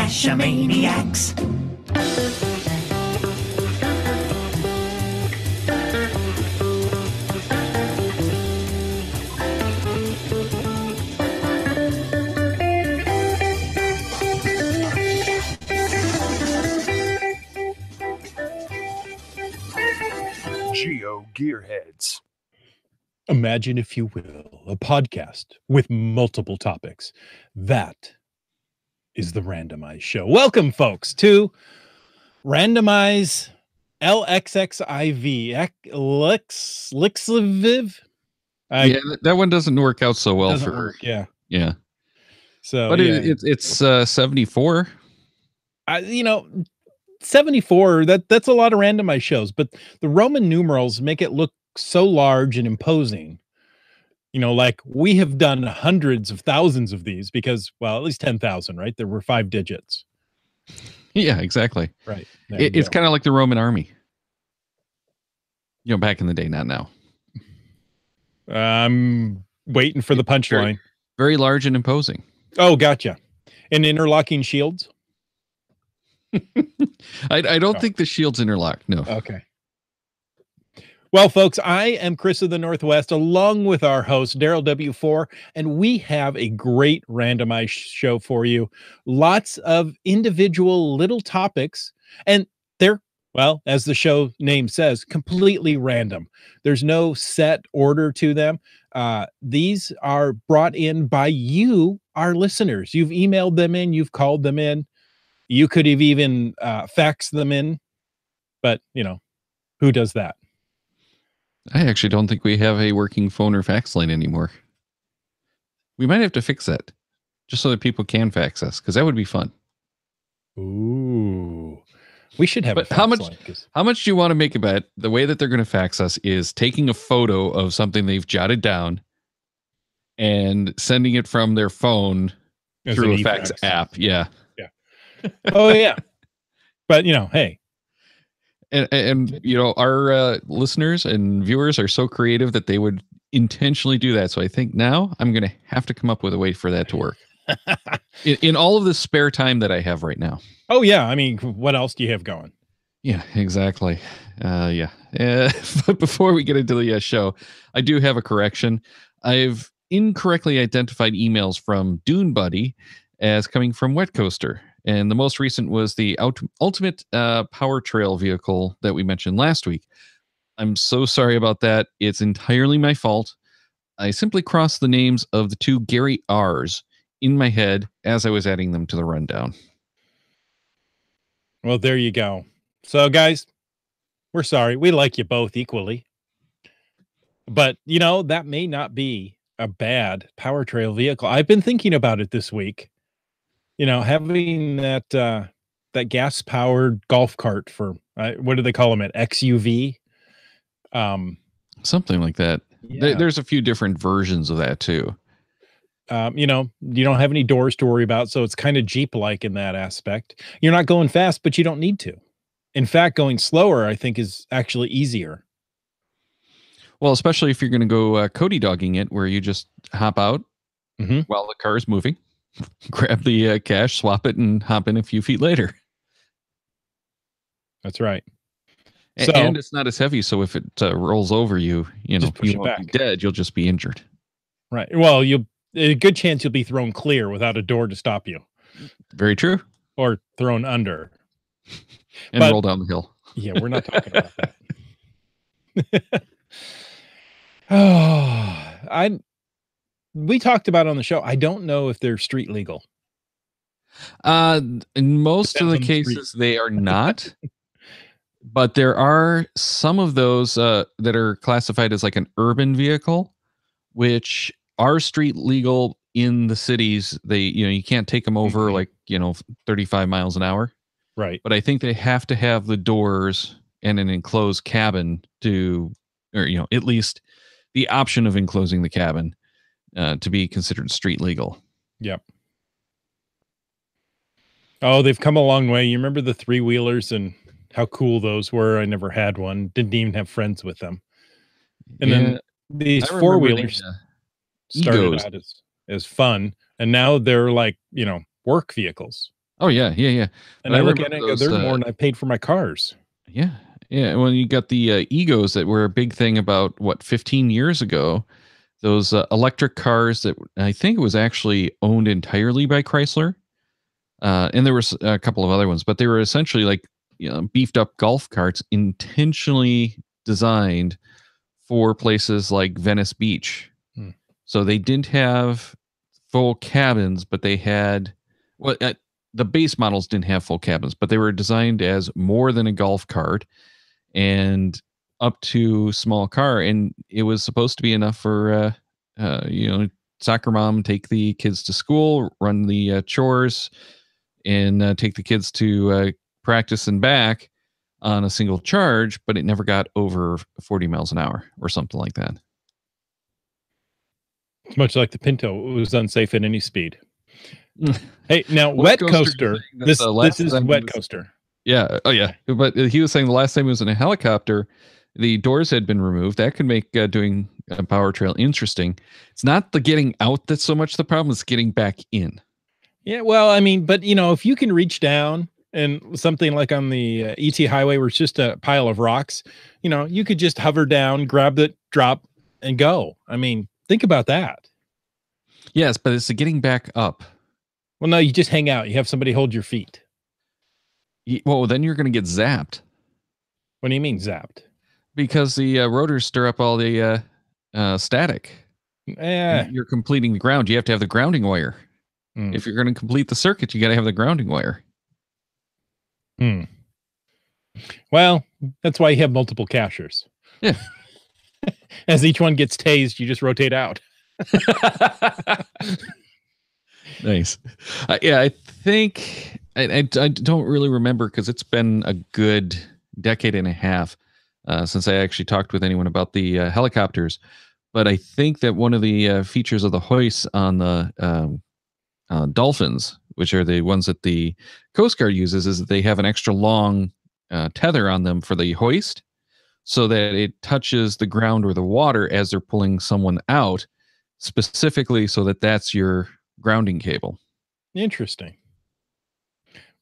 Fashamaniacs. GeoGearHeads. Imagine, if you will, a podcast with multiple topics. That is the Randomize Show. Welcome, folks, to Randomize LXXIV. LXXIV? Yeah, that one doesn't work out so well for work, yeah. So, but yeah. it's 74. 74, that's a lot of randomized shows, but the Roman numerals make it look so large and imposing. Like we have done hundreds of thousands of these because, well, at least 10,000, right? There were 5 digits. Yeah, exactly. Right. It's kind of like the Roman army. Back in the day, not now. I'm waiting for the punchline. Very, very large and imposing. Oh, gotcha. And interlocking shields? I don't think the shields interlock. No. Okay. Well, folks, I am Chris of the Northwest, along with our host, Daryl W4, and we have a great randomized show for you. Lots of individual little topics, and they're, well, as the show name says, completely random. There's no set order to them. These are brought in by you, our listeners. You've emailed them in, you've called them in. You could have even faxed them in, but, who does that? I actually don't think we have a working phone or fax line anymore. We might have to fix that just so that people can fax us, because that would be fun. Ooh, we should have a fax line. How much do you want to make a bet? The way that they're going to fax us is taking a photo of something they've jotted down and sending it from their phone through a fax app. Yeah. Oh, yeah. But, hey. And our listeners and viewers are so creative that they would intentionally do that. So I think now I'm going to have to come up with a way for that to work in all of the spare time that I have right now. Oh, yeah. I mean, what else do you have going? Yeah, exactly. But before we get into the show, I do have a correction. I've incorrectly identified emails from Dune Buddy as coming from Wet Coaster. And the most recent was the ultimate power trail vehicle that we mentioned last week. I'm so sorry about that. It's entirely my fault. I simply crossed the names of the 2 Gary R's in my head as I was adding them to the rundown. Well, there you go. So, guys, we're sorry. We like you both equally. But, that may not be a bad power trail vehicle. I've been thinking about it this week. Having that gas-powered golf cart for, what do they call them, at XUV? Something like that. Yeah. There's a few different versions of that, too. You don't have any doors to worry about, so it's kind of Jeep-like in that aspect. You're not going fast, but you don't need to. In fact, going slower, I think, is actually easier. Well, especially if you're going to go Cody dogging it, where you just hop out while the car is moving. Grab the cash, swap it, and hop in a few feet later. That's right. And it's not as heavy, so if it rolls over you, you won't be dead. You'll just be injured. Right. Well, a good chance you'll be thrown clear without a door to stop you. Very true. Or thrown under. And roll down the hill. Yeah, we're not talking about that. We talked about on the show. I don't know if they're street legal. In most of the cases, they are not. But there are some of those that are classified as like an urban vehicle, which are street legal in the cities. They, you can't take them over 35 miles an hour. Right. But I think they have to have the doors and an enclosed cabin at least the option of enclosing the cabin. To be considered street legal. Yep. Oh, they've come a long way. You remember the 3-wheelers and how cool those were? I never had one. Didn't even have friends with them. And then these 4-wheelers started out as fun, and now they're like, work vehicles. Oh yeah, yeah, yeah. And But I I look remember at it and go, those. they're more than I paid for my cars. Yeah, yeah. When you got the egos that were a big thing about 15 years ago, those electric cars that I think it was actually owned entirely by Chrysler, and there was a couple of other ones, but they were essentially like beefed up golf carts intentionally designed for places like Venice Beach. Hmm. So they didn't have full cabins, but they had well, the base models didn't have full cabins, but they were designed as more than a golf cart and up to small car, and it was supposed to be enough for soccer mom take the kids to school, run the chores, and take the kids to practice and back on a single charge, but it never got over 40 miles an hour or something like that. It's much like the Pinto. It was unsafe at any speed. Hey, now Wet Wet Coaster. This is Wet Coaster. Yeah. Oh, yeah. But he was saying the last time he was in a helicopter, the doors had been removed. That could make doing a power trail interesting. It's not the getting out that's so much the problem. It's getting back in. Yeah, well, I mean, but if you can reach down and something like on the ET highway where it's just a pile of rocks, you could just hover down, grab the drop, and go. I mean, think about that. Yes, but it's the getting back up. Well, no, you just hang out. You have somebody hold your feet. Well, then you're going to get zapped. What do you mean zapped? Because the rotors stir up all the static. You're completing the ground. You have to have the grounding wire. If you're going to complete the circuit, you got to have the grounding wire. Well, that's why you have multiple cachers. Yeah. As each one gets tased, you just rotate out. Nice. Yeah, I think I don't really remember because it's been a good decade and a half since I actually talked with anyone about the helicopters. But I think that one of the features of the hoists on the Dolphins, which are the ones that the Coast Guard uses, is that they have an extra long tether on them for the hoist so that it touches the ground or the water as they're pulling someone out, specifically so that that's your grounding cable. Interesting.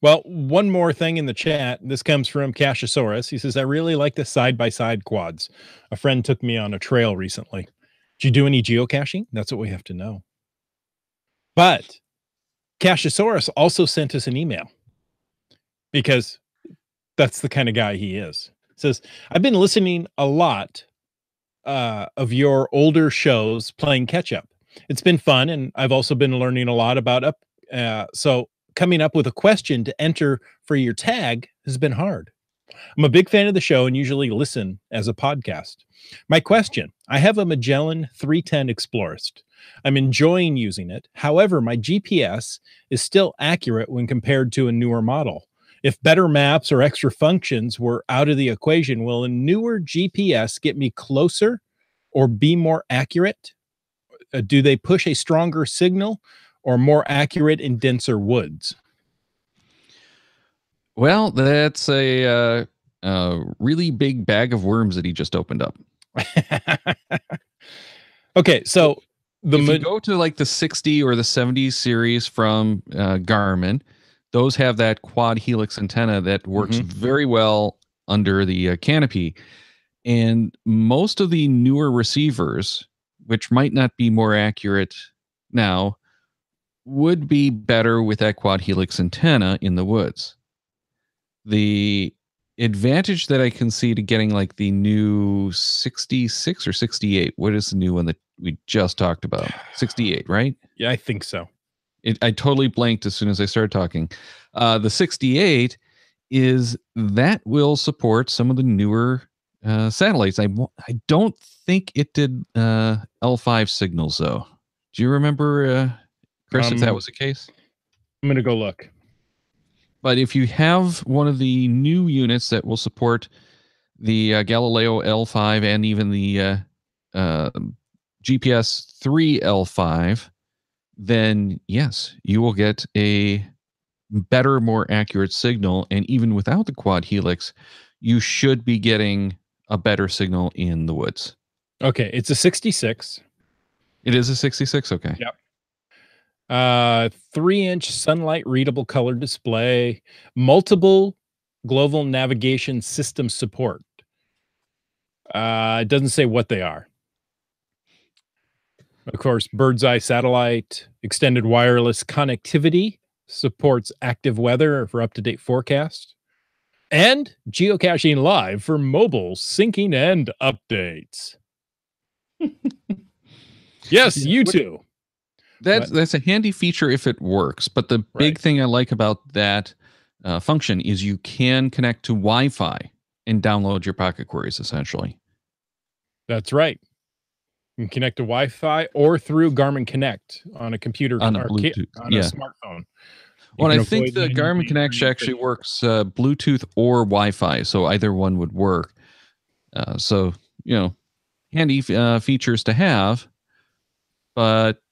Well, one more thing in the chat. This comes from Cashosaurus. He says, I really like the side-by-side quads. A friend took me on a trail recently. Did you do any geocaching? That's what we have to know. But Cashosaurus also sent us an email because that's the kind of guy he is. It says, I've been listening a lot of your older shows playing catch up. It's been fun, and I've also been learning a lot about so coming up with a question to enter for your tag has been hard. I'm a big fan of the show and usually listen as a podcast. My question, I have a Magellan 310 Explorist. I'm enjoying using it. However, my GPS is still accurate when compared to a newer model. If better maps or extra functions were out of the equation, will a newer GPS get me closer or be more accurate? Do they push a stronger signal or more accurate in denser woods? Well, that's a really big bag of worms that he just opened up. Okay, so if you go to like the 60 or the 70 series from Garmin, those have that quad helix antenna that works very well under the canopy. And most of the newer receivers, which might not be more accurate now, would be better with that quad helix antenna in the woods. The advantage that I can see to getting like the new 66 or 68, what is the new one that we just talked about? 68, right? Yeah, I think so. I totally blanked as soon as I started talking. The 68 is that will support some of the newer satellites. I don't think it did L5 signals though. Do you remember, Chris, if that was the case? I'm going to go look. But if you have one of the new units that will support the Galileo L5 and even the GPS 3 L5, then yes, you will get a better, more accurate signal. And even without the quad helix, you should be getting a better signal in the woods. Okay, it's a 66. It is a 66? Okay. Yep. 3-inch sunlight readable color display, multiple global navigation system support. It doesn't say what they are. Of course, bird's eye satellite, extended wireless connectivity, supports active weather for up-to-date forecast, and geocaching live for mobile syncing and updates. Yes, you too. That's a handy feature if it works. But the big thing I like about that function is you can connect to Wi-Fi and download your pocket queries, essentially. That's right. You can connect to Wi-Fi or through Garmin Connect on a computer on a Bluetooth, on a smartphone. Well, I think the Garmin Connect actually works Bluetooth or Wi-Fi, so either one would work. So, handy features to have, but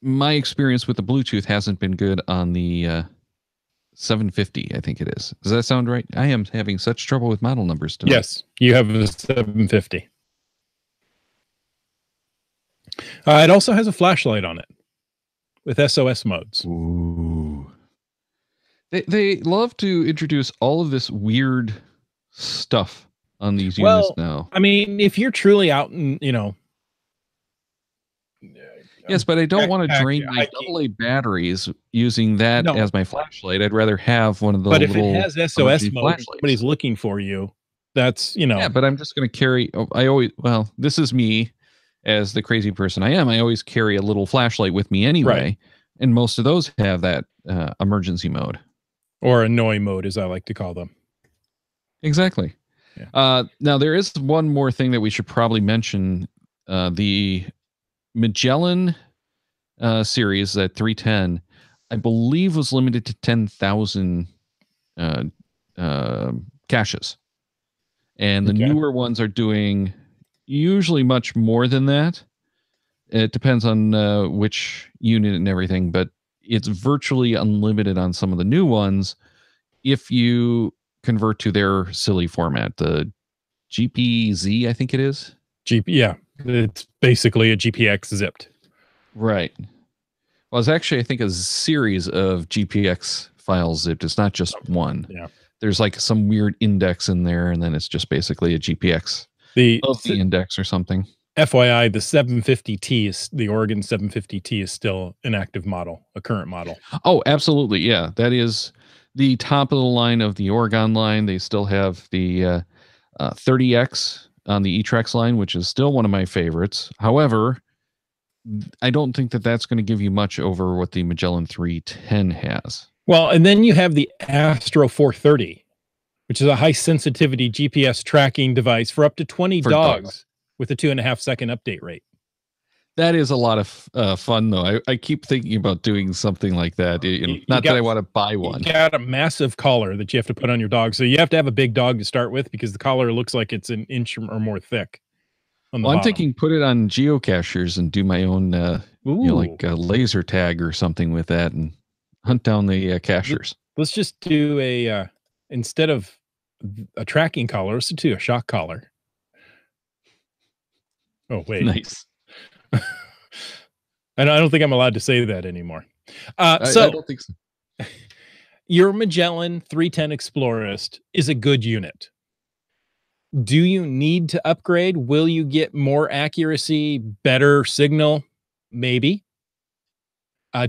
my experience with the Bluetooth hasn't been good on the 750, I think it is. Does that sound right? I am having such trouble with model numbers tonight. Yes, you have the 750. It also has a flashlight on it with SOS modes. Ooh. They love to introduce all of this weird stuff on these units now. I mean, if you're truly out in, yes, but I don't want to drain my AA batteries using that as my flashlight. I'd rather have one of those. But if it has SOS mode, somebody's looking for you. That's, Yeah, but I'm just going to carry. This is me as the crazy person I am. I always carry a little flashlight with me anyway. Right. And most of those have that emergency mode. Or annoy mode, as I like to call them. Exactly. Yeah. Now, there is one more thing that we should probably mention. The Magellan series at 310, I believe, was limited to 10,000 caches. And the newer ones are doing usually much more than that. It depends on which unit and everything, but it's virtually unlimited on some of the new ones if you convert to their silly format, the GPZ, I think it is. Yeah, it's basically a GPX zipped. Right. Well, it's actually, I think, a series of GPX files zipped. It's not just one. Yeah. There's like some weird index in there, and then it's just basically a GPX of the index or something. FYI, the 750T is the Oregon 750T is still an active model, a current model. Oh, absolutely. Yeah. That is the top of the line of the Oregon line. They still have the 30X on the eTrex line, which is still one of my favorites. However, I don't think that that's going to give you much over what the Magellan 310 has. Well, and then you have the Astro 430, which is a high sensitivity GPS tracking device for up to 20 dogs. With a 2.5-second update rate. That is a lot of fun, though. I keep thinking about doing something like that. Not that I want to buy one. You got a massive collar that you have to put on your dog. So you have to have a big dog to start with because the collar looks like it's an inch or more thick. I'm thinking put it on geocachers and do my own like a laser tag or something with that and hunt down the cachers. Let's just do a, instead of a tracking collar, let's do a shock collar. Oh, wait. Nice. And I don't think I'm allowed to say that anymore. I don't think so. Your Magellan 310 Explorist is a good unit. Do you need to upgrade? Will you get more accuracy, better signal? Maybe.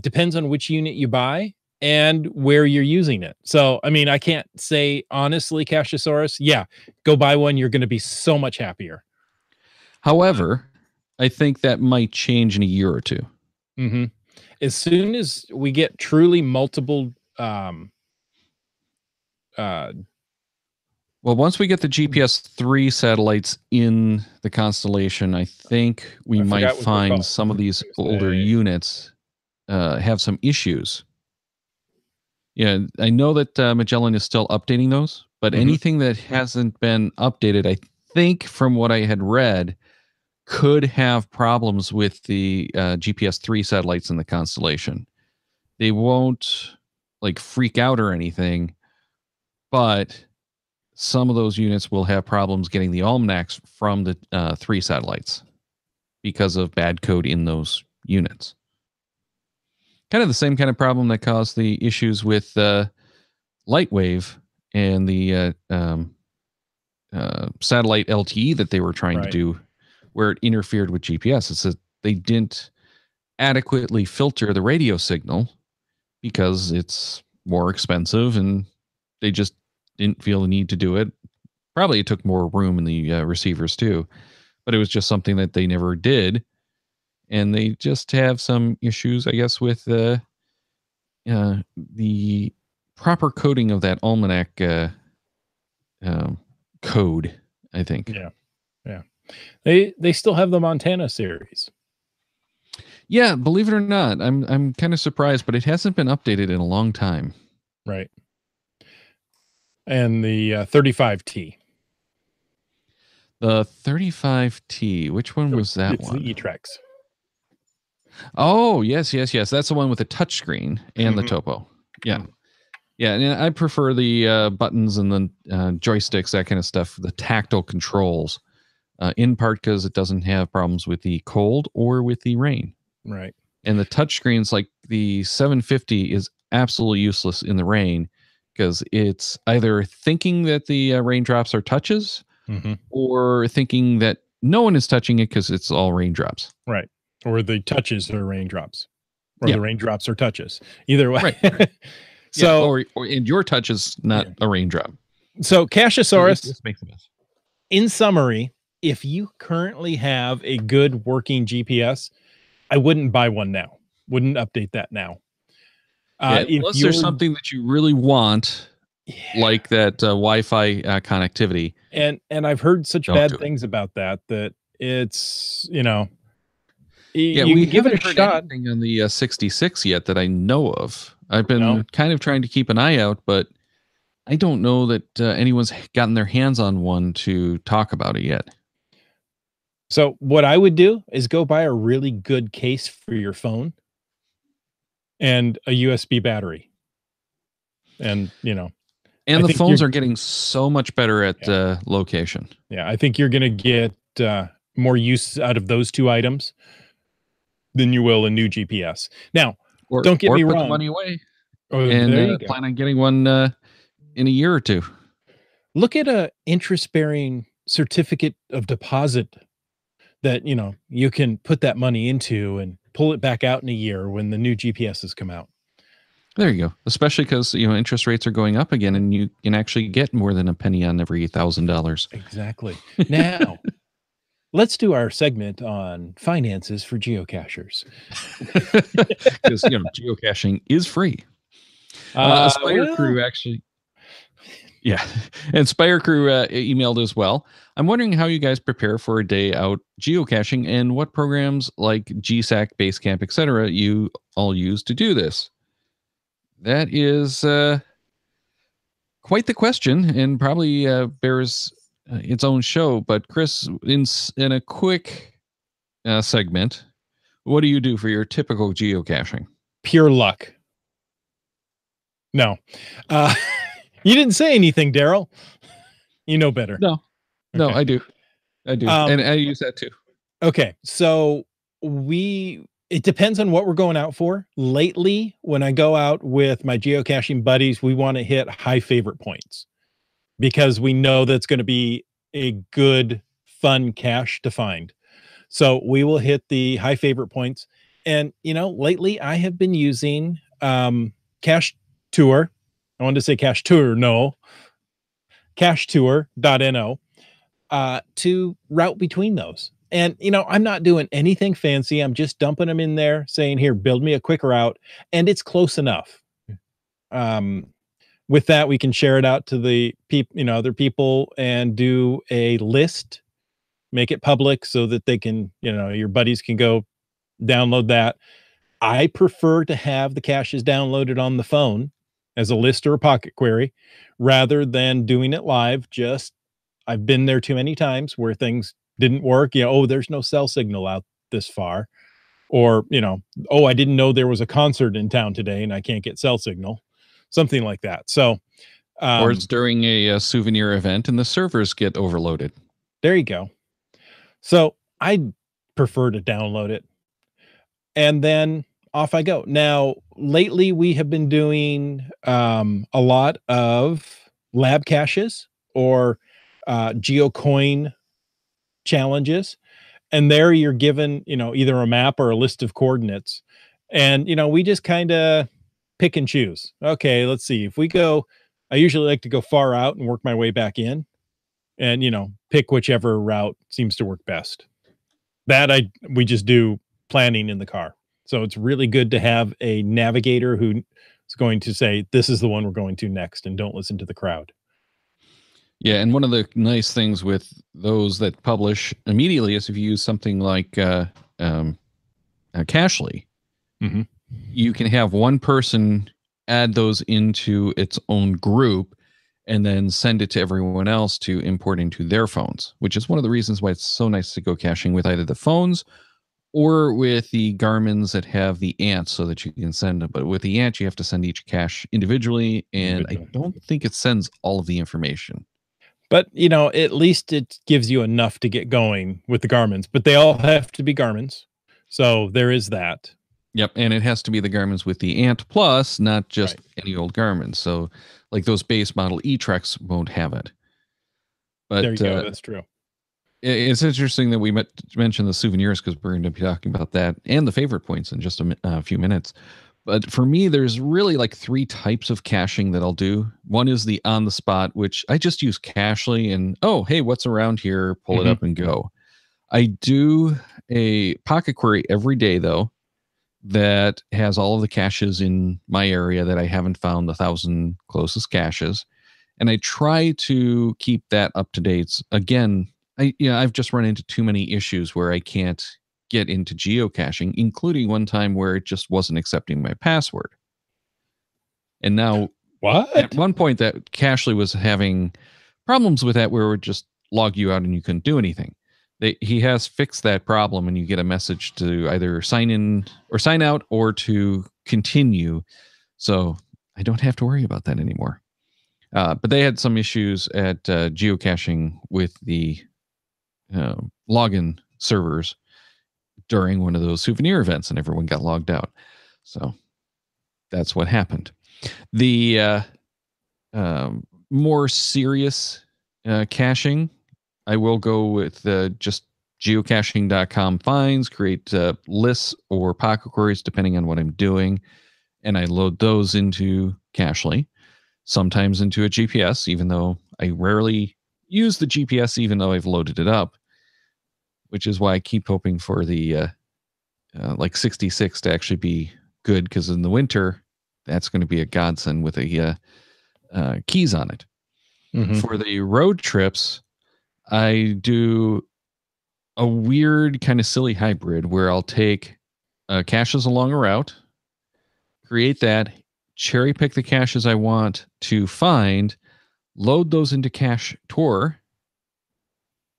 Depends on which unit you buy and where you're using it. So, I mean, I can't say honestly, Cachesaurus, yeah, go buy one. You're going to be so much happier. However, I think that might change in a year or two. Mm-hmm. As soon as we get truly multiple, well, once we get the GPS 3 satellites in the constellation, I think we might find some of these older units have some issues. Yeah, I know that Magellan is still updating those, but anything that hasn't been updated, I think from what I had read, could have problems with the GPS 3 satellites in the constellation. They won't like freak out or anything, but some of those units will have problems getting the almanacs from the 3 satellites because of bad code in those units. Kind of the same kind of problem that caused the issues with Lightwave and the satellite LTE that they were trying to do, where it interfered with GPS. It's that they didn't adequately filter the radio signal because it's more expensive, and they just didn't feel the need to do it. Probably it took more room in the receivers too, but it was just something that they never did. And they just have some issues, I guess, with the proper coding of that almanac code, I think. Yeah. They still have the Montana series. Yeah, believe it or not, I'm kind of surprised, but it hasn't been updated in a long time. Right. And the 35T. The 35T, which one was that one? It's the E-Trex. Oh, yes. That's the one with the touchscreen and the topo. Yeah. Yeah, and I prefer the buttons and the joysticks, that kind of stuff, the tactile controls, in part because it doesn't have problems with the cold or with the rain. Right. And the touchscreens, like the 750, is absolutely useless in the rain because it's either thinking that the raindrops are touches or thinking that no one is touching it because it's all raindrops. Right. Or the touches are raindrops. Or the raindrops are touches. Either way. Right. So, or and your touch is not a raindrop. So Cachesaurus, This makes a mess. In summary, if you currently have a good working GPS, I wouldn't buy one now. Wouldn't update that now. Unless there's something that you really want, like that Wi-Fi connectivity. And I've heard such bad things about that it's, you we give it a heard shot. Anything on the 66 yet that I know of. I've been kind of trying to keep an eye out, but I don't know that anyone's gotten their hands on one to talk about it yet. So what I would do is go buy a really good case for your phone and a USB battery. And, and the phones are getting so much better at location. Yeah, I think you're going to get more use out of those two items than you will a new GPS. Now, don't get me wrong. Put the money away and plan on getting one in a year or two. Look at a interest-bearing certificate of deposit that, you can put that money into and pull it back out in a year when the new GPSs come out. There you go. Especially because, interest rates are going up again and you can actually get more than a penny on every $1,000. Exactly. Now, let's do our segment on finances for geocachers. Because, geocaching is free. Spire Crew actually. Yeah. And Spire Crew emailed as well. I'm wondering how you guys prepare for a day out geocaching and what programs like GSAC, Basecamp, etc. you all use to do this. That is quite the question and probably bears its own show. But Chris, in a quick segment, what do you do for your typical geocaching? Pure luck. No. You didn't say anything, Daryl. You know better. No, okay. I do. And I use that too. Okay. So it depends on what we're going out for. Lately, when I go out with my geocaching buddies, we want to hit high favorite points because we know that's going to be a good, fun cache to find. So we will hit the high favorite points. And, lately I have been using Cache Tour. I wanted to say Cache Tour, no. CacheTour.no to route between those. And, I'm not doing anything fancy. I'm just dumping them in there saying, here, build me a quick route. And it's close enough. With that, we can share it out to the other people and do a list, make it public so that they can, your buddies can go download that. I prefer to have the caches downloaded on the phone as a list or a pocket query rather than doing it live. I've been there too many times where things didn't work. There's no cell signal out this far. Or, I didn't know there was a concert in town today and I can't get cell signal. Something like that. So, or it's during a souvenir event and the servers get overloaded. There you go. So I prefer to download it. And then off I go. Now, lately we have been doing a lot of lab caches or geocoin challenges. And there you're given, either a map or a list of coordinates. And, we just kind of pick and choose. Okay, let's see. If we go, I usually like to go far out and work my way back in and, pick whichever route seems to work best. We just do planning in the car. So it's really good to have a navigator who is going to say, this is the one we're going to next, and don't listen to the crowd. Yeah, and one of the nice things with those that publish immediately is if you use something like Cachly, Mm-hmm. you can have one person add those into its own group and then send it to everyone else to import into their phones, which is one of the reasons why it's so nice to go caching with either the phones or with the Garmins that have the ant so that you can send them. But with the ant, you have to send each cache individually, and I don't think it sends all of the information. But, at least it gives you enough to get going with the Garmins, but they all have to be Garmins. So there is that. Yep, and it has to be the Garmins with the Ant Plus, not just any old Garmin. So, like those base model E-Treks won't have it. But there you go. That's true. It's interesting that we mentioned the souvenirs because we're going to be talking about that and the favorite points in just a few minutes. But for me, there's really like 3 types of caching that I'll do. One is the on the spot, which I just use Cachly and, oh, hey, what's around here? Pull it up and go. I do a pocket query every day, though, that has all of the caches in my area that I haven't found the 1,000 closest caches. And I try to keep that up to date. Again, I've just run into too many issues where I can't get into geocaching, including one time where it just wasn't accepting my password. And now, at one point, that Cachly was having problems with that where it would just log you out and you couldn't do anything. He has fixed that problem, and you get a message to either sign in or sign out or to continue. So I don't have to worry about that anymore. But they had some issues at geocaching with the login servers during one of those souvenir events, and everyone got logged out. So that's what happened. The more serious caching, I will go with just geocaching.com finds, create lists or pocket queries depending on what I'm doing, and I load those into Cachly, sometimes into a GPS, even though I rarely use the GPS, even though I've loaded it up, which is why I keep hoping for the like 66 to actually be good, because in the winter, that's going to be a godsend with a keys on it. For the road trips, I do a weird kind of silly hybrid where I'll take caches along a route, create that, cherry pick the caches I want to find, load those into Cache Tour,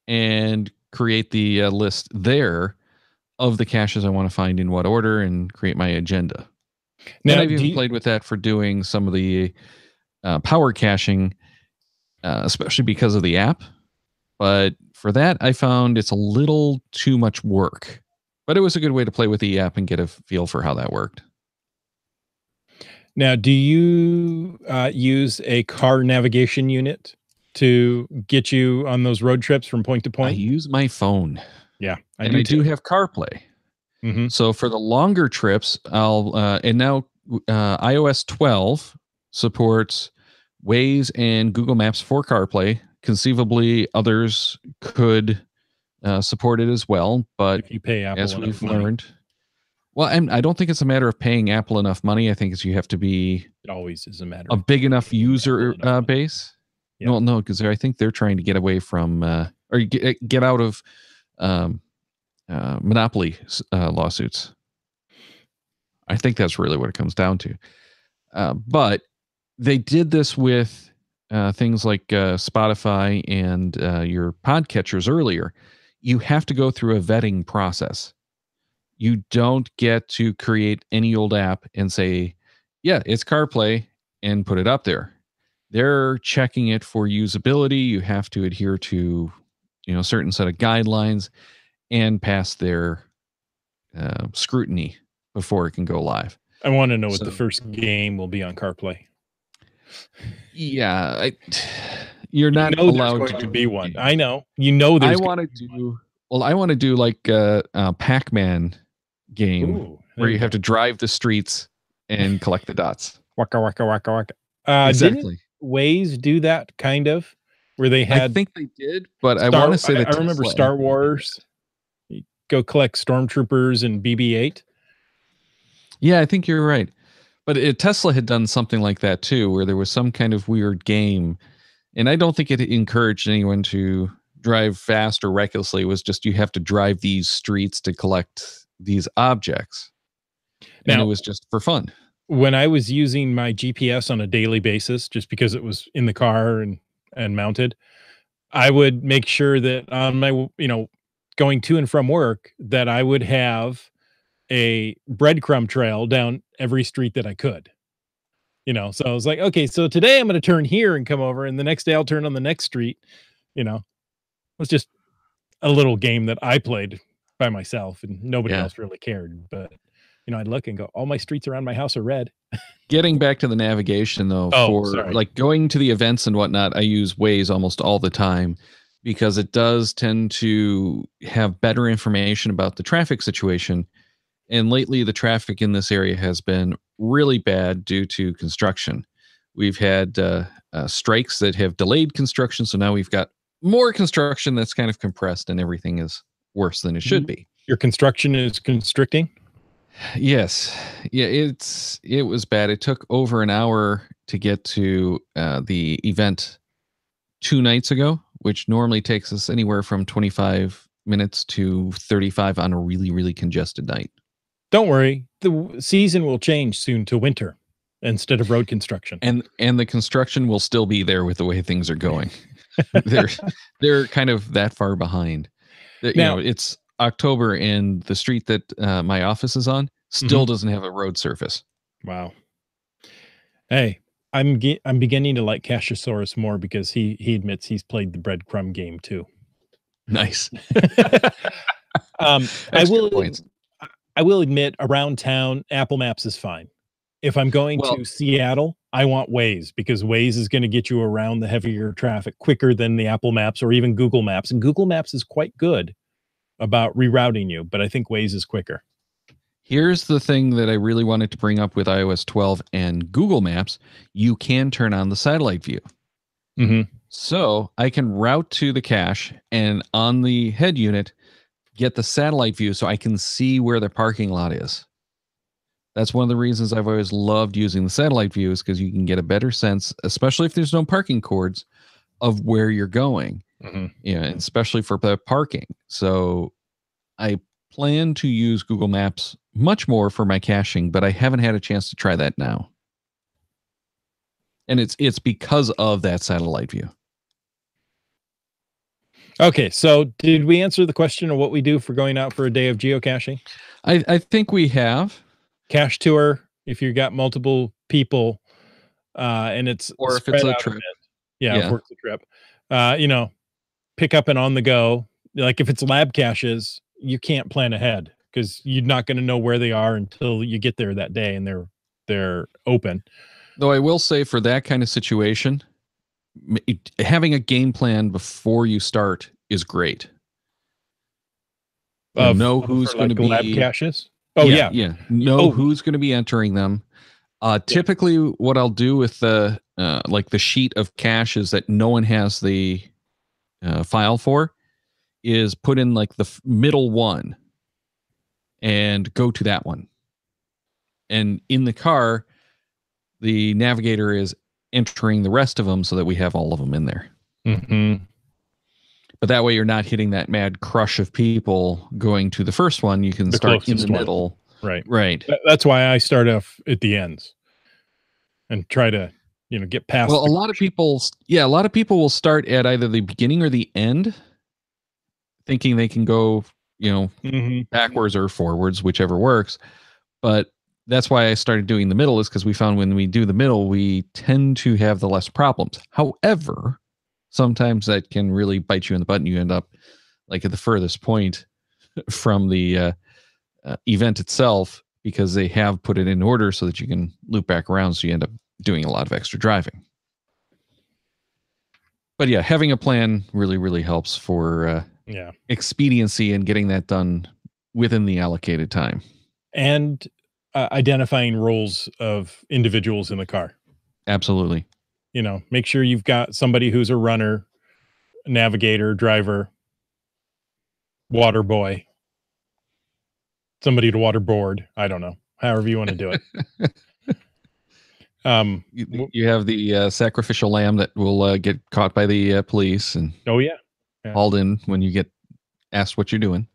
and create the list there of the caches I want to find in what order and create my agenda. Now, and I've even played with that for doing some of the power caching, especially because of the app. But for that, I found it's a little too much work. But it was a good way to play with the app and get a feel for how that worked. Now, do you use a car navigation unit to get you on those road trips from point to point? I use my phone. Yeah, I do have CarPlay. So for the longer trips, I'll and now iOS 12 supports Waze and Google Maps for CarPlay. Conceivably, others could support it as well, but if you pay Apple, as we've learned, well, I don't think it's a matter of paying Apple enough money. I think it's you have to be. It always is a matter of big enough user base. Yeah. Well, no, because I think they're trying to get away from or get out of monopoly lawsuits. I think that's really what it comes down to. But they did this with things like Spotify and your podcatchers earlier. You have to go through a vetting process. You don't get to create any old app and say, yeah, it's CarPlay, and put it up there. They're checking it for usability. You have to adhere to, a certain set of guidelines and pass their scrutiny before it can go live. I want to know what the first game will be on CarPlay. Yeah, you're not allowed to be one. I know. There's. I want to do like a Pac-Man game where you have to drive the streets and collect the dots. Waka waka waka waka. Exactly. Didn't Waze do that kind of? Where they had. I think they did, but I want to say that I remember Star Wars. You go collect stormtroopers and BB-8. Yeah, I think you're right. But Tesla had done something like that too, where there was some kind of weird game, and I don't think it encouraged anyone to drive fast or recklessly. It was just you have to drive these streets to collect these objects, and it was just for fun. When I was using my GPS on a daily basis, just because it was in the car and mounted, I would make sure that on my going to and from work that I would have a breadcrumb trail down every street that I could. So I was like, okay, so today I'm going to turn here and come over, and the next day I'll turn on the next street. It was just a little game that I played by myself, and nobody else really cared. But I'd look and go, all my streets around my house are red. Getting back to the navigation though, like going to the events and whatnot, I use Waze almost all the time because it does tend to have better information about the traffic situation. And lately, the traffic in this area has been really bad due to construction. We've had strikes that have delayed construction, so now we've got more construction that's kind of compressed, and everything is worse than it should be. Your construction is constricting? Yes. Yeah, it was bad. It took over an hour to get to the event 2 nights ago, which normally takes us anywhere from 25 minutes to 35 on a really, really congested night. Don't worry, the season will change soon to winter instead of road construction. And the construction will still be there with the way things are going. they're kind of that far behind. It's October, and the street that my office is on still doesn't have a road surface. Wow. Hey, I'm beginning to like Cassiosaurus more because he admits he's played the breadcrumb game too. Nice. I will admit, around town, Apple Maps is fine. If I'm going to Seattle, I want Waze, because Waze is going to get you around the heavier traffic quicker than the Apple Maps or even Google Maps. And Google Maps is quite good about rerouting you, but I think Waze is quicker. Here's the thing that I really wanted to bring up with iOS 12 and Google Maps. You can turn on the satellite view. Mm-hmm. So I can route to the cache, and on the head unit, get the satellite view so I can see where the parking lot is. That's one of the reasons I've always loved using the satellite view, is because you can get a better sense, especially if there's no parking cords, of where you're going. And especially for the parking. So I plan to use Google Maps much more for my caching, but I haven't had a chance to try that now. And it's because of that satellite view. Okay, so did we answer the question of what we do for going out for a day of geocaching? I think we have. Cache tour, if you got multiple people, and it's or if it's a trip. If it's a trip. Pick up and on the go. Like if it's lab caches, you can't plan ahead because you're not going to know where they are until you get there that day and they're open. Though I will say, for that kind of situation, having a game plan before you start is great. Know who's going to be lab caches. Know who's going to be entering them. Typically, what I'll do with the sheet of caches that no one has the file for is put in like the middle one and go to that one. And in the car, the navigator is entering the rest of them so that we have all of them in there. Mm-hmm. But that way you're not hitting that mad crush of people going to the first one. You can start in the middle. Right. That's why I start off at the ends and try to, get past. Well, a lot of people will start at either the beginning or the end, thinking they can go, backwards or forwards, whichever works. But that's why I started doing the middle, is because we found when we do the middle, we tend to have the less problems. However, sometimes that can really bite you in the butt, and you end up like at the furthest point from the event itself, because they have put it in order so that you can loop back around. So you end up doing a lot of extra driving. But yeah, having a plan really, really helps for expediency and getting that done within the allocated time. And identifying roles of individuals in the car. Absolutely. You know, make sure you've got somebody who's a runner, navigator, driver, water boy, somebody to waterboard. I don't know. However you want to do it. You have the sacrificial lamb that will get caught by the police and hauled in when you get asked what you're doing.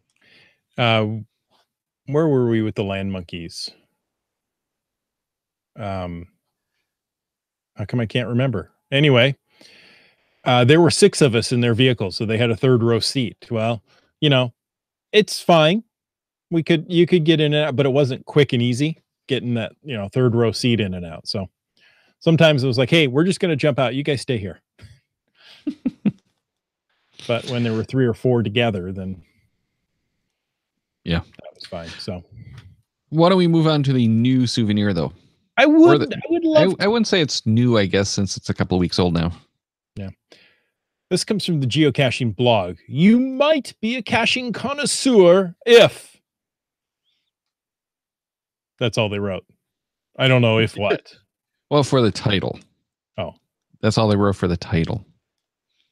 Where were we with the land monkeys? How come I can't remember? Anyway, there were 6 of us in their vehicle, so they had a third row seat. Well, you know, it's fine. You could get in and out, but it wasn't quick and easy getting that, third row seat in and out. So sometimes it was like, hey, we're just going to jump out. You guys stay here. But when there were 3 or 4 together, then that was fine. So why don't we move on to the new souvenir, though? I would love I wouldn't say it's new, I guess, since it's a couple of weeks old now. Yeah. This comes from the geocaching blog. You might be a caching connoisseur if. That's all they wrote. I don't know if what. Well, for the title. Oh. That's all they wrote for the title.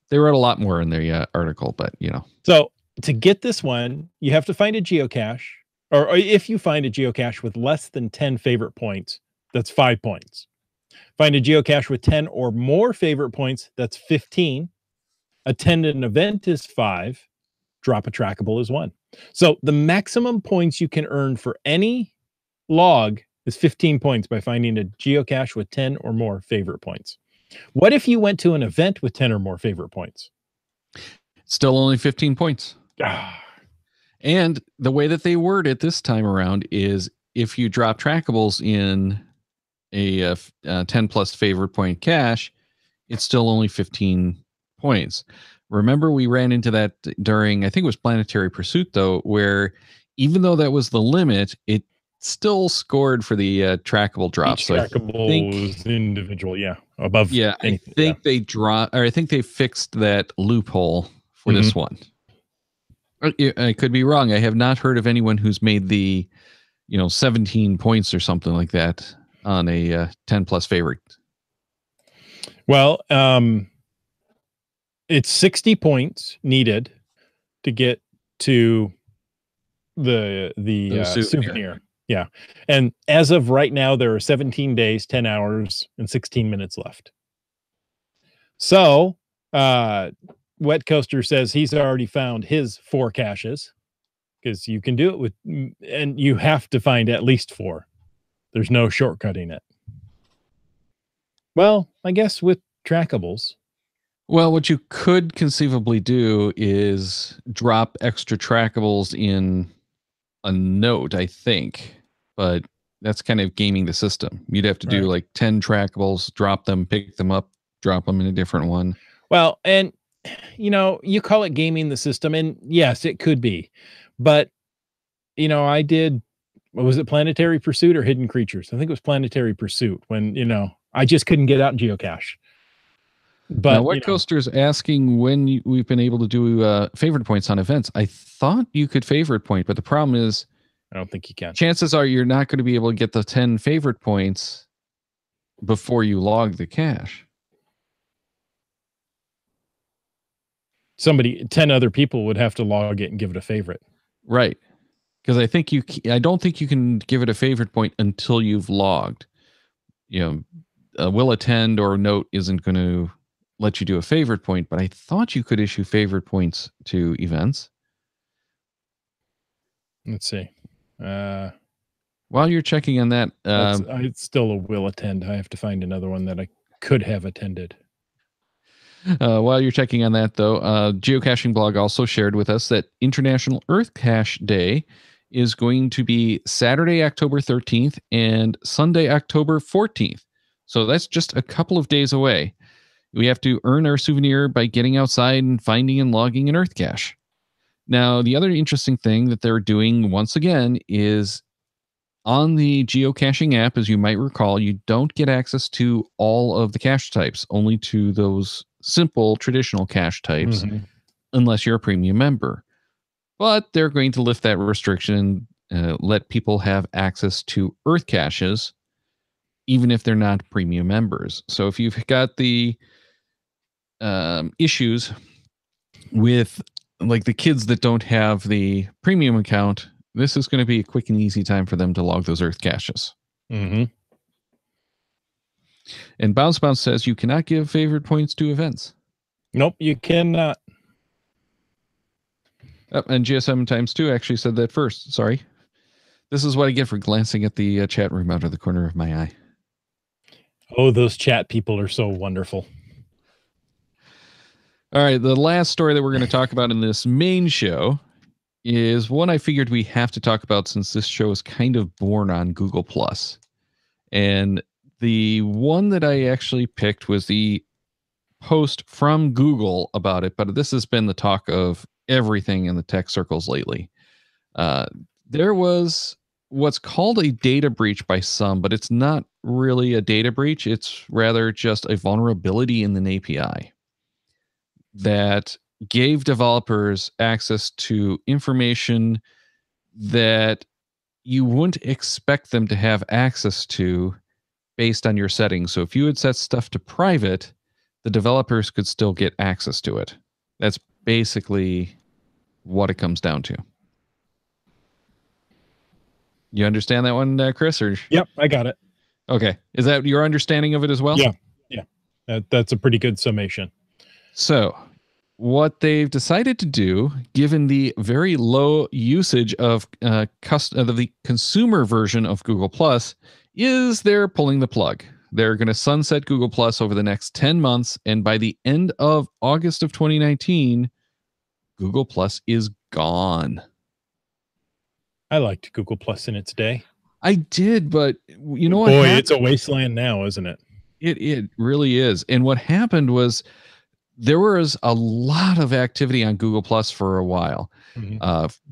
They wrote a lot more in their article, but, So to get this one, you have to find a geocache. Or if you find a geocache with less than 10 favorite points, that's 5 points. Find a geocache with 10 or more favorite points, that's 15. Attend an event is 5. Drop a trackable is 1. So the maximum points you can earn for any log is 15 points by finding a geocache with 10 or more favorite points. What if you went to an event with 10 or more favorite points? Still only 15 points. And the way that they word it this time around is if you drop trackables in a 10 plus favorite point cache, it's still only 15 points. Remember, we ran into that during, I think it was Planetary Pursuit, though, where even though that was the limit, it still scored for the trackable drop. Each trackable was individual, above. Yeah, anything. I think they fixed that loophole for this one. I could be wrong. I have not heard of anyone who's made the, 17 points or something like that on a 10 plus favorite. Well, it's 60 points needed to get to the souvenir. Yeah. And as of right now, there are 17 days, 10 hours, and 16 minutes left. So, Wet Coaster says he's already found his 4 caches, because you can do it with, and you have to find at least 4. There's no shortcutting it. Well, I guess with trackables. Well, what you could conceivably do is drop extra trackables in a note, I think, but that's kind of gaming the system. You'd have to do like 10 trackables, drop them, pick them up, drop them in a different one. Well, and you call it gaming the system, and yes, it could be, but I did, what was it, Planetary Pursuit or Hidden Creatures? I think it was Planetary Pursuit when, I just couldn't get out in geocache. But now, Wet Coaster's asking when we've been able to do favorite points on events. I thought you could favorite point, but the problem is I don't think you can. Chances are you're not going to be able to get the 10 favorite points before you log the cache. 10 other people would have to log it and give it a favorite. Right. Because I don't think you can give it a favorite point until you've logged. Will attend or note isn't going to let you do a favorite point, but I thought you could issue favorite points to events. Let's see. While you're checking on that, it's still a will attend. I have to find another one that I could have attended. While you're checking on that, though, Geocaching Blog also shared with us that International Earth Cache Day is going to be Saturday, October 13th and Sunday, October 14th. So that's just a couple of days away. We have to earn our souvenir by getting outside and finding and logging an Earth cache. Now, the other interesting thing that they're doing once again is On the geocaching app, as you might recall, you don't get access to all of the cache types, only to those simple traditional cache types, unless you're a premium member. But they're going to lift that restriction and let people have access to Earth caches, even if they're not premium members. So if you've got the issues with like the kids that don't have the premium account, this is going to be a quick and easy time for them to log those Earth caches. Mm-hmm. And Bounce says you cannot give favored points to events. Nope, you cannot. And GSM times 2 actually said that first. Sorry. This is what I get for glancing at the chat room out of the corner of my eye. Oh, those chat people are so wonderful. All right, the last story that we're going to talk about in this main show is one I figured we have to talk about since this show is kind of born on Google+. And the one that I actually picked was the post from Google about it, but this has been the talk of everything in the tech circles lately. There was what's called a data breach by some, but it's not really a data breach. It's rather just a vulnerability in an API that gave developers access to information that you wouldn't expect them to have access to based on your settings. So if you had set stuff to private, the developers could still get access to it. That's basically what it comes down to. You understand that one, Chris? Or? Yep, I got it. Okay. Is that your understanding of it as well? Yeah. That's a pretty good summation. So what they've decided to do, given the very low usage of the consumer version of Google+, is they're pulling the plug. They're going to sunset Google+ over the next 10 months, and by the end of August of 2019, Google+ is gone. I liked Google+ in its day. I did, but you know what? Boy, it's a wasteland now, isn't it? It really is. And what happened was there was a lot of activity on Google+ for a while.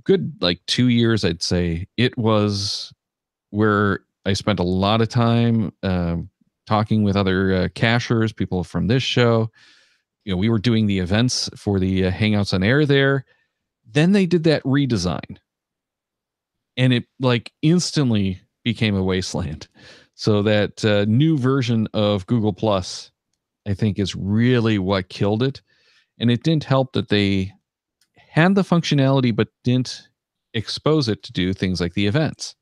Good, like 2 years, I'd say. It was where I spent a lot of time talking with other cachers, people from this show. You know, we were doing the events for the Hangouts on Air there. Then they did that redesign, and it like instantly became a wasteland. So that new version of Google+, I think, is really what killed it. And it didn't help that they had the functionality but didn't expose it to do things like the events.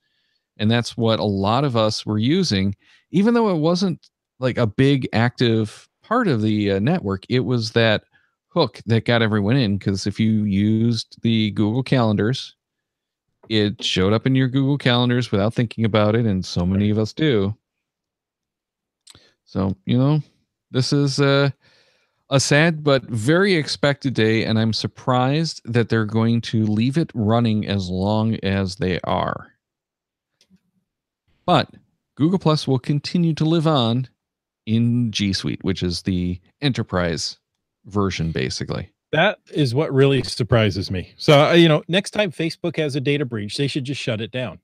And that's what a lot of us were using, even though it wasn't like a big active part of the network. It was that hook that got everyone in, because if you used the Google Calendars, it showed up in your Google Calendars without thinking about it, and so many of us do. So, you know, this is a sad but very expected day, and I'm surprised that they're going to leave it running as long as they are. But Google Plus will continue to live on in G Suite, which is the enterprise version, basically. That is what really surprises me. So, you know, next time Facebook has a data breach, they should just shut it down.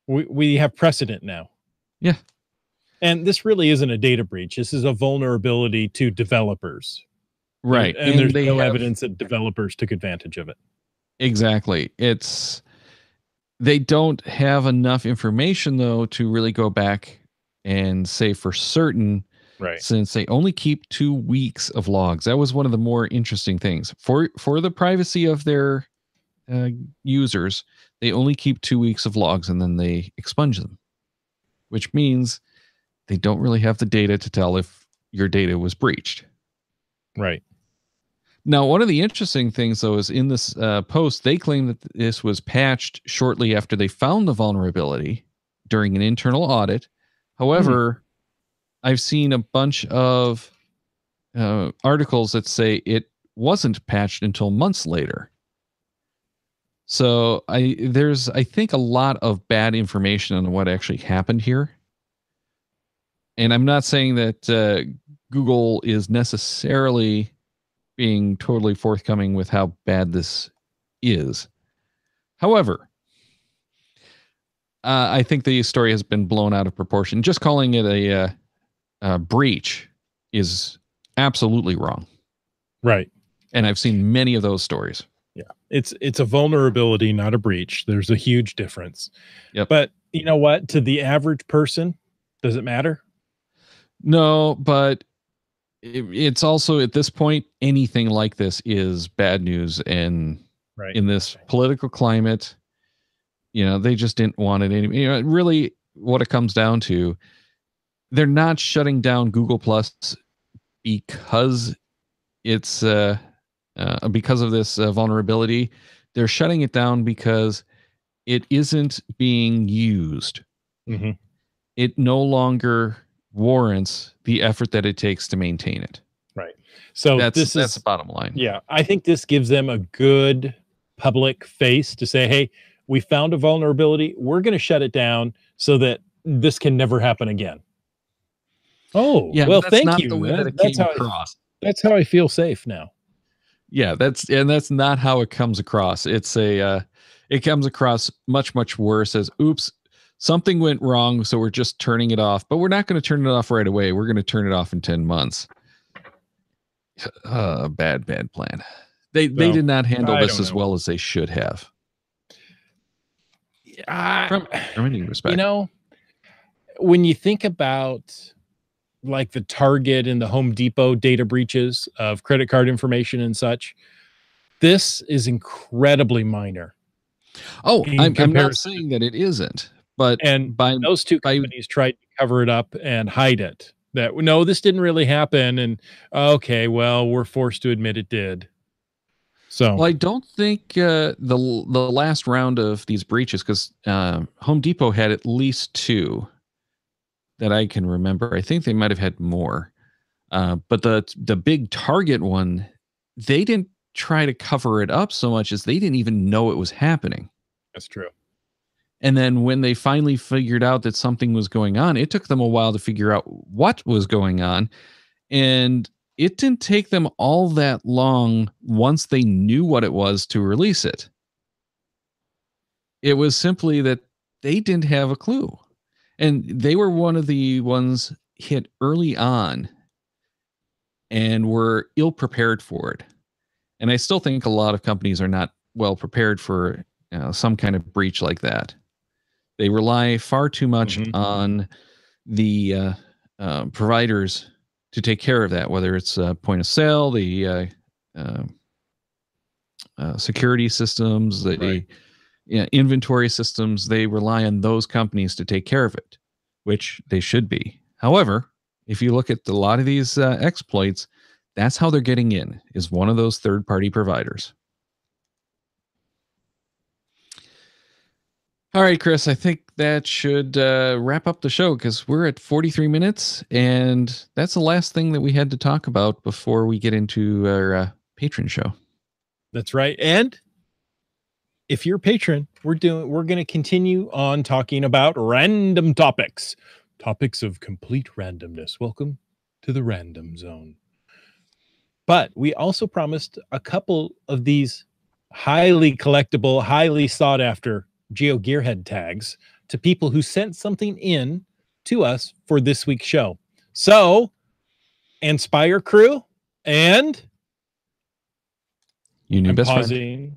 We have precedent now. Yeah. And this really isn't a data breach. This is a vulnerability to developers. Right. And there's no evidence that developers took advantage of it. Exactly. They don't have enough information, though, to really go back and say for certain, right? Since they only keep 2 weeks of logs. That was one of the more interesting things. For the privacy of their users, they only keep 2 weeks of logs and then they expunge them, which means they don't really have the data to tell if your data was breached. Right. Now, one of the interesting things, though, is in this post, they claim that this was patched shortly after they found the vulnerability during an internal audit. However, I've seen a bunch of articles that say it wasn't patched until months later. So there's, I think, a lot of bad information on what actually happened here. And I'm not saying that Google is necessarily being totally forthcoming with how bad this is. However, I think the story has been blown out of proportion. Just calling it a breach is absolutely wrong. Right. And I've seen many of those stories. Yeah. It's a vulnerability, not a breach. There's a huge difference. Yep. But you know what? To the average person, does it matter? No, but it's also at this point, anything like this is bad news. And in this political climate, they just didn't want it anymore. Really what it comes down to, they're not shutting down Google Plus because it's because of this vulnerability. They're shutting it down because it isn't being used. Mm-hmm. It no longer warrants the effort that it takes to maintain it. Right. So that's the bottom line. Yeah. I think this gives them a good public face to say, hey, we found a vulnerability. We're going to shut it down so that this can never happen again. Oh, yeah. Well, that's thank not you. The way that it came across. That's how I feel safe now. Yeah, that's not how it comes across. It's it comes across much, much worse as, oops, something went wrong, so we're just turning it off. But we're not going to turn it off right away. We're going to turn it off in 10 months. Bad plan. They did not handle this as well as they should have. From any respect. When you think about like the Target and the Home Depot data breaches of credit card information and such, this is incredibly minor. Oh, I'm not saying that it isn't, but those two companies tried to cover it up and hide it. That no, this didn't really happen, and okay, well, we're forced to admit it did. So, well, I don't think the last round of these breaches, because Home Depot had at least 2 that I can remember. I think they might have had more, but the big Target one, they didn't try to cover it up so much as they didn't even know it was happening. That's true. And then when they finally figured out that something was going on, it took them a while to figure out what was going on. And it didn't take them all that long once they knew what it was to release it. It was simply that they didn't have a clue. And they were one of the ones hit early on and were ill prepared for it. And I still think a lot of companies are not well prepared for some kind of breach like that. They rely far too much on the providers to take care of that, whether it's point of sale, the security systems, the inventory systems. They rely on those companies to take care of it, which they should be. However, if you look at a lot of these exploits, that's how they're getting in, is one of those third-party providers. All right, Chris, I think that should wrap up the show because we're at 43 minutes, and that's the last thing that we had to talk about before we get into our patron show. That's right. And if you're a patron, we're going to continue on talking about random topics of complete randomness. Welcome to the random zone. But we also promised a couple of these highly collectible, highly sought after GeoGearhead tags to people who sent something in to us for this week's show. So, Inspire Crew and I'm pausing.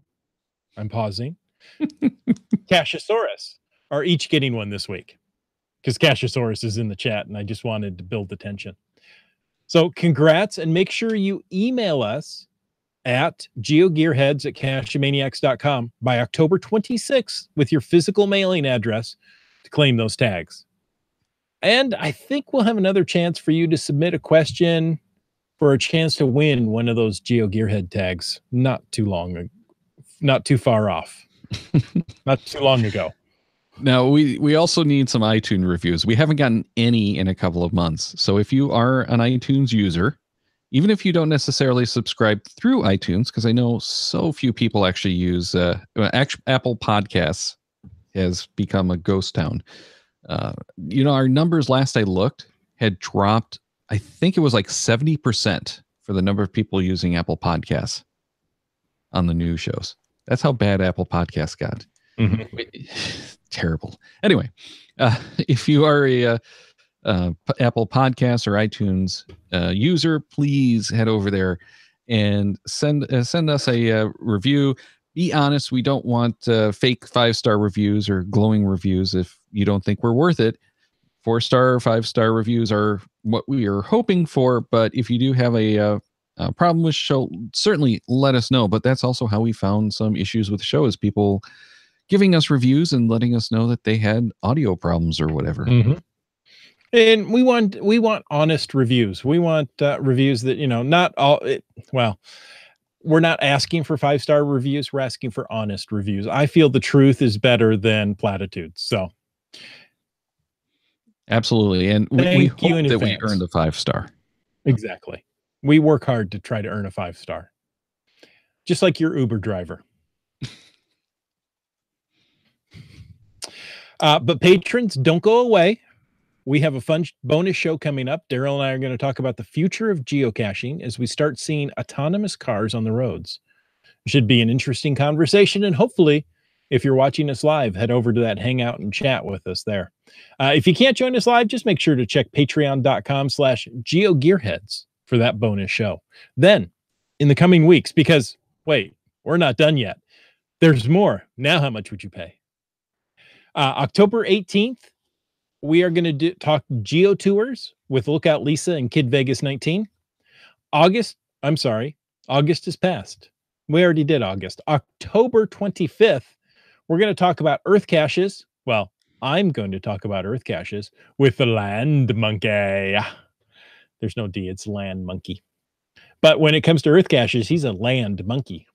Cashosaurus are each getting one this week because Cashosaurus is in the chat and I just wanted to build the tension. So congrats, and make sure you email us at geogearheads@cashmaniacs.com by October 26th with your physical mailing address to claim those tags. And I think we'll have another chance for you to submit a question for a chance to win one of those GeoGearhead tags not too far off. Not too long ago. Now, we also need some iTunes reviews. We haven't gotten any in a couple of months. So if you are an iTunes user, even if you don't necessarily subscribe through iTunes, because I know so few people actually use Apple Podcasts has become a ghost town. Our numbers last I looked had dropped. I think it was like 70% for the number of people using Apple Podcasts on the new shows. That's how bad Apple Podcasts got. Terrible. Anyway, if you are a Apple Podcasts or iTunes user, please head over there and send us a review. Be honest, we don't want fake 5-star reviews or glowing reviews if you don't think we're worth it. 4-star or 5-star reviews are what we are hoping for, but if you do have a problem with the show, certainly let us know. But that's also how we found some issues with the show, is people giving us reviews and letting us know that they had audio problems or whatever. And we want honest reviews. We want reviews that, not all. We're not asking for 5-star reviews. We're asking for honest reviews. I feel the truth is better than platitudes. So, absolutely, and we hope that we earned a 5-star. Exactly. We work hard to try to earn a 5-star, just like your Uber driver. But patrons, don't go away. We have a fun bonus show coming up. Daryl and I are going to talk about the future of geocaching as we start seeing autonomous cars on the roads. It should be an interesting conversation, and hopefully, if you're watching us live, head over to that hangout and chat with us there. If you can't join us live, just make sure to check patreon.com/GeoGearHeads for that bonus show. Then, in the coming weeks, because, wait, we're not done yet. There's more. Now, how much would you pay? October 18th, we are going to talk Geo Tours with Lookout Lisa and Kid Vegas 19. August is past. We already did August. October 25th, we're going to talk about Earth caches. Well, I'm going to talk about Earth caches with the Land Monkey. There's no D, it's Land Monkey. But when it comes to Earth caches, he's a land monkey.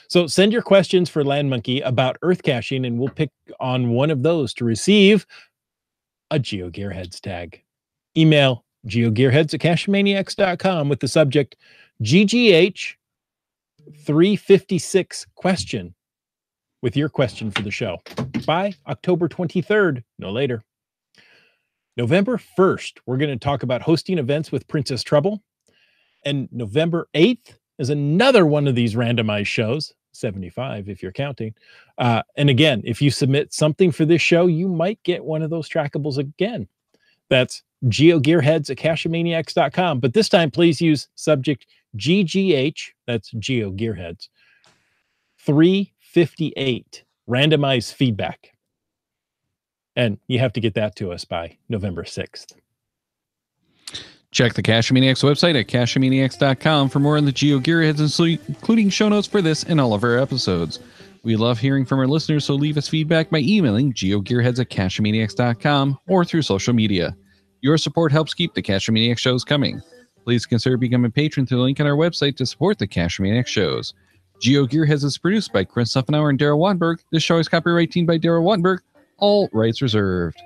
So send your questions for Land Monkey about Earth caching, and we'll pick on one of those to receive a GeoGearHeads tag. Email GeoGearHeads@cachemaniacs.com with the subject GGH 356 question with your question for the show by October 23rd, no later. November 1st, we're going to talk about hosting events with Princess Trouble. And November 8th is another one of these randomized shows, 75 if you're counting. And again, if you submit something for this show, you might get one of those trackables again. That's GeoGearHeads@cachemaniacs.com. But this time, please use subject GGH, that's GeoGearHeads, 358, randomized feedback. And you have to get that to us by November 6th. Check the Cache Maniacs website at cachemaniacs.com for more on the GeoGearHeads, including show notes for this and all of our episodes. We love hearing from our listeners, so leave us feedback by emailing geogearheads@cachemaniacs.com or through social media. Your support helps keep the Cache Maniacs shows coming. Please consider becoming a patron through the link on our website to support the Cache Maniacs shows. GeoGearHeads is produced by Chris Suffenauer and Daryl Wattenberg. This show is copyright team by Daryl Wattenberg. All rights reserved.